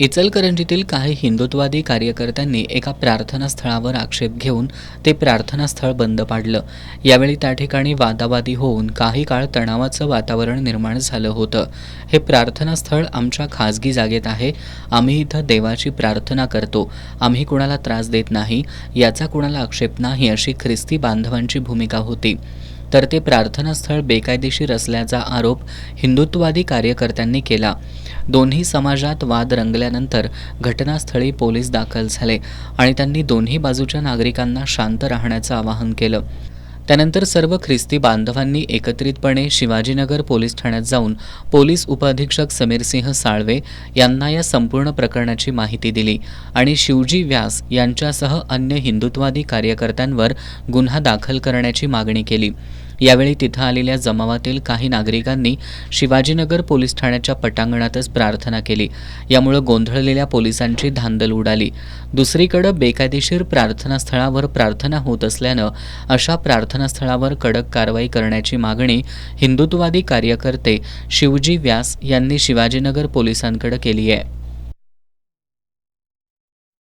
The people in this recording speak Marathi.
इचलकरंजीतील काही हिंदुत्ववादी कार्यकर्त्यांनी एका प्रार्थनास्थळावर आक्षेप घेऊन ते प्रार्थनास्थळ बंद पाडलं। यावेळी त्या ठिकाणी वादावादी होऊन काही काळ तणावाचं वातावरण निर्माण झालं होतं। हे प्रार्थनास्थळ आमच्या खासगी जागेत आहे, आम्ही इथं देवाची प्रार्थना करतो, आम्ही कुणाला त्रास देत नाही, याचा कुणाला आक्षेप नाही, अशी ख्रिस्ती बांधवांची भूमिका होती। तर ते प्रार्थनास्थळ बेकायदेशीर असल्याचा आरोप हिंदुत्ववादी कार्यकर्त्यांनी केला। दोन्ही समाजात वाद रंगल्यानंतर घटनास्थळी पोलीस दाखल झाले आणि त्यांनी दोन्ही बाजूच्या नागरिकांना शांत राहण्याचं आवाहन केलं। त्यानंतर सर्व ख्रिस्ती बांधवांनी एकत्रितपणे शिवाजीनगर पोलीस ठाण्यात जाऊन पोलीस उपअधीक्षक समीरसिंह साळवे यांना या संपूर्ण प्रकरणाची माहिती दिली आणि शिवजी व्यास यांच्यासह अन्य हिंदुत्ववादी कार्यकर्त्यांवर गुन्हा दाखल करण्याची मागणी केली। यावेळी तिथं आलेल्या जमावातील काही नागरिकांनी शिवाजीनगर पोलीस ठाण्याच्या पटांगणातच प्रार्थना केली। यामुळे गोंधळलेल्या पोलिसांची धांदल उडाली। दुसरीकडे बेकायदेशीर प्रार्थनास्थळावर प्रार्थना होत असल्यानं अशा प्रार्थनास्थळावर कडक कारवाई करण्याची मागणी हिंदुत्ववादी कार्यकर्ते शिवजी व्यास यांनी शिवाजीनगर पोलिसांकडे केली आहे।